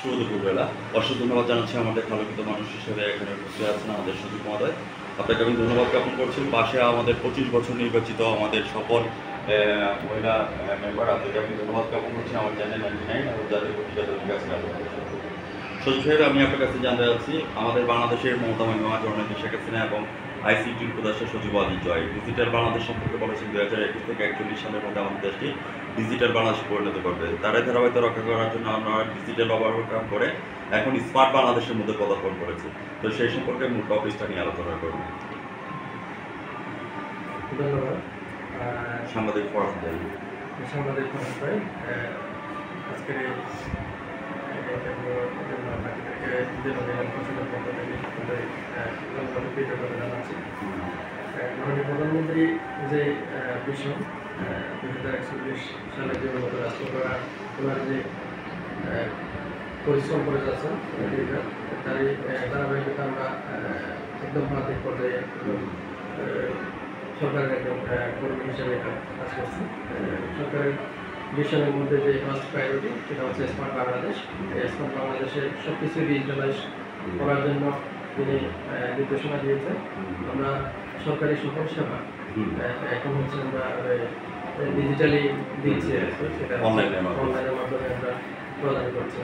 শুভ দুপুরবেলা। অসংখ্য ধন্যবাদ জানাচ্ছি আমাদের আলোকিত মানুষ হিসেবে এখানে উপস্থিত আছেন আমাদের সুযোগ মহোদয়। আপনাকে আমি ধন্যবাদ জ্ঞাপন করছি। পাশে আমাদের 25 বছর নির্বাচিত আমাদের সফল মহিলা মেম্বার আপনাকে আমি ধন্যবাদ জ্ঞাপন করছি আমার চ্যানেল 99 এবং জাতীয় পত্রিকা কাছে সচিব সাহেব, আমি আপনার কাছে জানতে চাচ্ছি আমাদের বাংলাদেশের মমতা মহিমা জননেত্রী শেখ হাসিনা এবং আইসিটির উপদেষ্টা সচিব আজিজ জয় ডিজিটাল বাংলাদেশ সম্পর্কে বলেছেন 2021 থেকে 41 সালের মধ্যে আমাদের দেশটি ডিজিটাল বাংলাদেশে পরিণত করবে। তারাই ধারাবাহিকতা রক্ষা করার জন্য আমরা ডিজিটাল ওভারকাম করে এখন স্মার্ট বাংলাদেশের মধ্যে পদার্পণ করেছি। তো সেই সম্পর্কে মূল টপিকটা নিয়ে আলোচনা করব। ধন্যবাদ। সাংবাদিক ফরাদ ভাই, আজকের মাননীয় প্রধানমন্ত্রী যে মিশন 2041 সালের জন্য রাষ্ট্র করা ওনার যে পরিশ্রম করে যাচ্ছেন তারই ধারাবাহিকতা আমরা একদম প্রান্তিক পর্যায়ে সরকারের একদম কর্মী হিসেবে কাজ করছি। সরকারের মিশনের মধ্যে যে ফার্স্ট প্রায়োরিটি সেটা হচ্ছে স্মার্ট বাংলাদেশ। স্মার্ট বাংলাদেশে সব কিছু ডিজিটালাইজ করার জন্য তিনি নির্দেশনা দিয়েছেন। আমরা সরকারি সকল সেবা এখন হচ্ছে আমরা ডিজিটালি দিচ্ছি, সেটা অনলাইনের মাধ্যমে আমরা প্রদান করছি।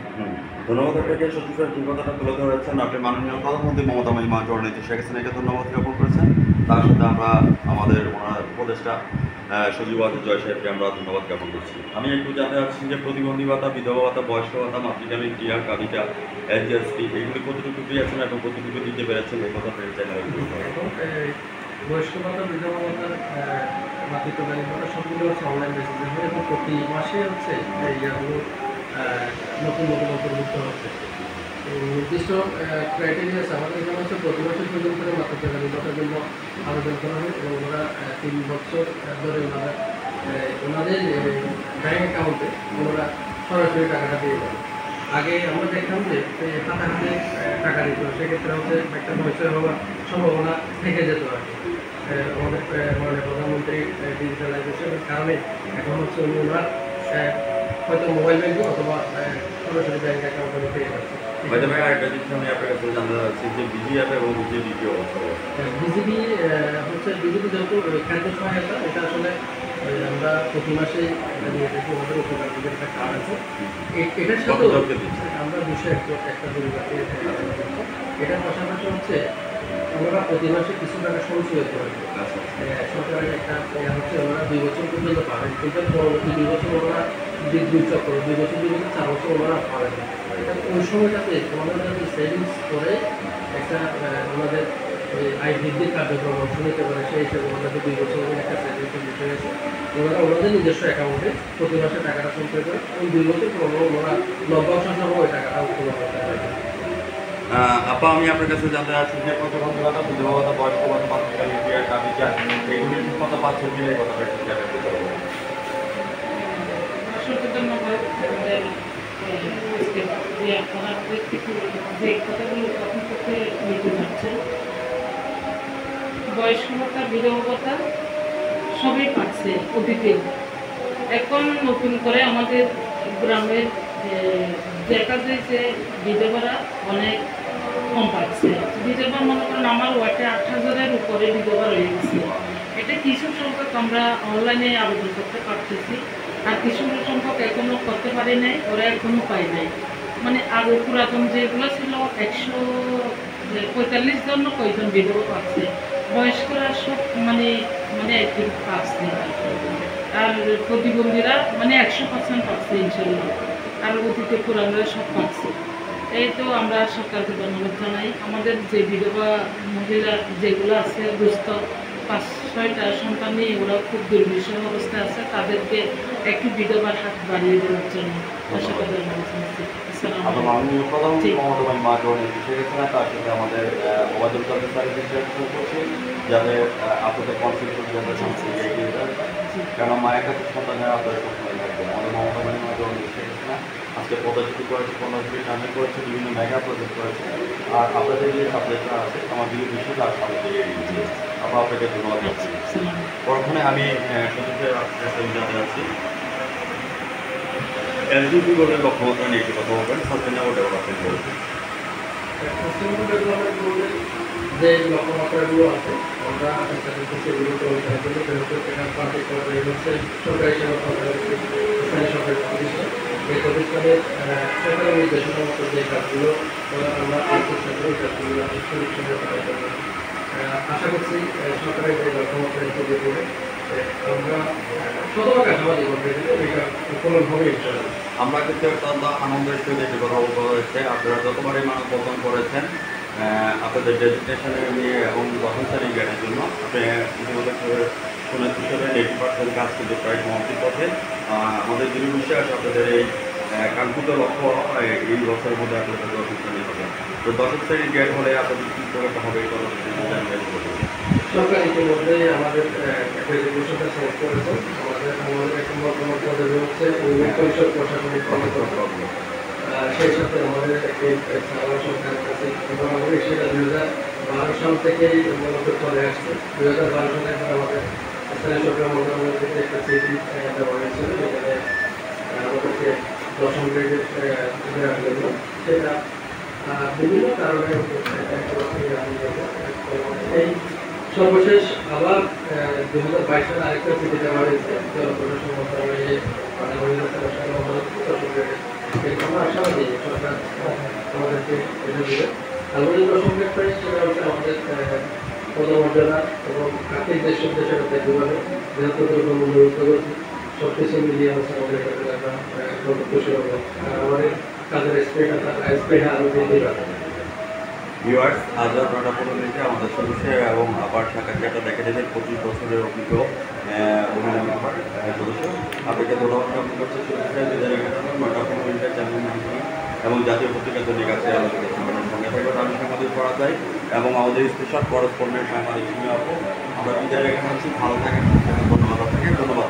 ধন্যবাদ আপনাকে সচিব স্যার, যে কথাটা তুলে ধরেছেন আপনি মাননীয় প্রধানমন্ত্রী মমতা মহিমা জননেত্রী শেখ হাসিনাকে ধন্যবাদ জ্ঞাপন করেছেন। তার সাথে আমরা আমাদের ওনার উপদেষ্টা সচিব আজিজ জয় সাহেবকে আমরা ধন্যবাদ জ্ঞাপন করছি। আমি একটু জানতে চাচ্ছি যে প্রতিবন্ধী ভাতা, বিধবা ভাতা, বয়স্ক ভাতা, মাতৃকালীন ক্রিয়া, কাবিটা, এসজিএসটি এগুলি কতটুকু পেয়েছেন এবং কতটুকু দিতে পেরেছেন এই কথা চ্যানেলে বয়স্ক ভাতা, বিধবা ভাতা, মাতৃত্বকালীন ভাতা সবগুলো হচ্ছে অনলাইন বেসিসে হয় এবং প্রতি মাসে হচ্ছে ইয়াগুলো নতুন নতুন অন্তর্ভুক্ত হচ্ছে। নির্দিষ্ট ক্রাইটেরিয়া আছে আমাদের এখানে হচ্ছে প্রতি বছর পর্যন্ত করে মাতৃত্বকালীন ভাতার জন্য আবেদন করা হয় এবং ওরা 3 বছর ধরে ওনাদের ব্যাঙ্ক অ্যাকাউন্টে ওনারা সরাসরি টাকাটা দিয়ে দেন। আগে আমরা দেখলাম যে হাতে হাতে টাকা দিত, সেক্ষেত্রে হচ্ছে একটা পরিচয় হওয়ার সম্ভাবনা থেকে যেত আর কি। আমাদের মাননীয় প্রধানমন্ত্রী ডিজিটালাইজেশনের কারণে এখন হচ্ছে ওনার হয়তো মোবাইল ব্যাংকিং অথবা সরাসরি ব্যাঙ্ক অ্যাকাউন্টে পেয়ে যাচ্ছে। আরেকটা জিনিস আমি আপনার কাছে জানতে চাচ্ছি যে বিজি অ্যাপ এবং বিজিবি বিজিবি হচ্ছে বিজিবি যেহেতু খাদ্য সহায়তা, এটা আসলে আমরা প্রতি মাসে নিয়ে থাকি, আমাদের উপকারীদের একটা কার্ড আছে, এটার সাথে আমরা 201 একটা পরিবারকে এটার পাশাপাশি হচ্ছে আমরা প্রতি মাসে কিছু টাকা সঞ্চয় করে সরকারের একটা হচ্ছে ওনারা 2 বছর পর্যন্ত পাবেন, কিন্তু পরবর্তী 2 বছর ওনারা বিদ্যুৎ চক্র 2 বছর 4 বছর ওনারা পাবেন। এটা ওই সময়টাতে ওনারা যদি সেভিংস করে একটা ওনাদের আয় বৃদ্ধির কার্যক্রম অংশ নিতে পারে, সেই হিসেবে ওনাদের 2 বছরের একটা সেভিংসের বিষয় আছে। ওনারা ওনাদের নিজস্ব অ্যাকাউন্টে প্রতি মাসে টাকাটা সঞ্চয় করে এবং 2 বছর পর ওনারা 90% সহ ওই টাকাটা উত্তোলন করতে পারে। আপা, আমি আপনার কাছে জানতে চাচ্ছি যে প্রতিবন্ধী ভাতা, বিধবা ভাতা, বয়স্ক ভাতা, মাতৃকালীন ক্রিয়া, কাবিটা এগুলি ঠিক মতো পাচ্ছেন কিনা এই কথাটা একটু জানাতে চাই। বয়স্ক ভাতা, বিধবা ভাতা সবই পাচ্ছে অতীতে। এখন নতুন করে আমাদের গ্রামের দেখা যায় যে বিধবারা অনেক কম পাচ্ছে। বিধবা মনে করেন আমার ওয়ার্ডে 8,000-এর উপরে বিধবা রয়ে গেছে। এটা কিছু সংখ্যক আমরা অনলাইনে আবেদন করতে পারতেছি, আর কিছু সংখ্যক এখনও করতে পারি নাই, ওরা এখনও পাই নাই। মানে আগে পুরাতন যেগুলো ছিল 145 জন কয়জন বিধবা পাচ্ছে, বয়স্করা সব মানে একদিন পাচ্ছে, আর প্রতিবন্ধীরা 100% পাচ্ছে ইনশাল্লাহ, আর অতীতে পুরানোরা সব পাচ্ছে। এই তো আমরা সরকারকে ধন্যবাদ জানাই। আমাদের যে বিধবা মহিলা যেগুলো আছে দুস্থ 5-6টা সন্তান নিয়ে ওরা খুব দুর্বিষহ অবস্থায় আছে, তাদেরকে একটু বিধবার হাত বাড়িয়ে দেওয়ার জন্য সরকার ধন্যবাদ জানাচ্ছি। মাননীয় প্রধানমন্ত্রী মমতা মহিমা জননেত্রী শেখ হাসিনা তার সাথে আমাদের ওবায়দুল কাদের স্যারকে করছি যাতে আপনাদের কনফিডেন্স এগিয়ে যায়, কারণ মায়ের কাছে সন্তানের আপনাদের সবসময় থাকবে। আমাদের মমতা মহিমা জননেত্রী শেখ হাসিনা আজকে পদার্থিত করেছে, কর্মসূচি সামিল করেছে, বিভিন্ন মেগা প্রজেক্ট করেছে, আর আপনাদের যে সাবজেক্টটা আছে আমার বিভিন্ন বিষয় তার সামনে দিয়ে এগিয়ে দিয়েছে। আমরা আপনাকে ধন্যবাদ দিচ্ছি। পরক্ষণে আমি সচিবের জানতে যাচ্ছি এলজিবি গোল্ডের লক্ষ্যমাত্রা নিয়ে একটু কথা বলবেন, sustainable development goal. Sustainable development গোলের যে লক্ষ্যমাত্রাগুলো আছে আমরা সেগুলো করার জন্য এটা পার্টি করে হচ্ছে সরকারি সেবা প্রদান স্থানীয় সরকারি প্রতিষ্ঠান। এই প্রতিষ্ঠানের সরকারি নির্দেশনা মতো যে কাজগুলো আমরা চেষ্টা করি কাজগুলো আশা করছি সরকারের যে লক্ষ্যমাত্রা হিসেবে করে আমরা শতভাগ আশাবাদী করতে গেলে এটা কোনোভাবে ইনশাআল্লাহ। আমরা কিন্তু অত্যন্ত আনন্দের সহিত একটি কথা বলতে হয়েছে, আপনারা যতবারই মানববন্ধন করেছেন আপনাদের ডেজিগনেশন নিয়ে এবং দশম শ্রেণীর জ্ঞানের জন্য আপনি ইতিমধ্যে শুনেছি হিসেবে 80% কাজ কিন্তু প্রায় সমাপ্তির পথে। আমাদের দৃঢ় বিশ্বাস আপনাদের এই কাঙ্ক্ষিত লক্ষ্য এই বছরের মধ্যে আপনাদের দশম শ্রেণী হবে। তো দশম শ্রেণীর জ্ঞান হলে আপনাদের কী করতে হবে এই কথা সরকার ইতিমধ্যে আমাদের একটা রেজুলেশনটা সেট করেছেন। আমাদের এখন বর্তমান পদবি হচ্ছে পরিষদ প্রশাসনিক কর্মকর্তা। সেই সাথে আমাদের একটি সরকারের কাছে সেটা 2012 সাল থেকেই মূলত চলে আসছে। 2012 সালে আমাদের স্থানীয় সরকার মন্ত্রণালয় থেকে একটা চিঠি দেওয়া হয়েছিল যেখানে আমাদেরকে দশম গ্রেডের দেওয়ার জন্য সেটা বিভিন্ন কারণে এই সর্বশেষ আবার 2022 সালে আরেকটা চিঠি দেওয়া হয়েছে জনপ্রশাসন মন্ত্রণালয়ে আমরা আশাবাদী সরকার আমাদেরকে এটা দেবে। আমাদের দশম গ্রেড সেটা হচ্ছে আমাদের পদমর্যাদা এবং আর্থিক যে সুবিধা সেটা দেখতে পাবে যেহেতু মূল্য উদ্যোগী সব কিছু মিলিয়ে হচ্ছে আমাদের এটাতে আমরা খুশি হবো। আর আমাদের কাজের স্প্রেটা আরও বৃদ্ধি পাবে। ভিউয়ার্স, আজ 9:15 আমাদের সদস্য এবং আবার ঢাকা যেটা দেখা যাবে 25 বছরের অভিজ্ঞ মহিলা মেম্বার সদস্য। আপনাকে ধন্যবাদ জ্ঞাপন করছে সদস্যরা 9:15 চ্যানেল মাধ্যমে এবং জাতীয় পত্রিকা দৈনিক আছে আলোচনা সংগঠনের সঙ্গে থাকবেন। আমি সাংবাদিক পড়া যাই এবং আমাদের স্পেশাল করসপন্ডেন্ট সাংবাদিক আপু আমরা বিদায় রেখে আছি। ভালো থাকেন, ধন্যবাদ আপনাকে, ধন্যবাদ।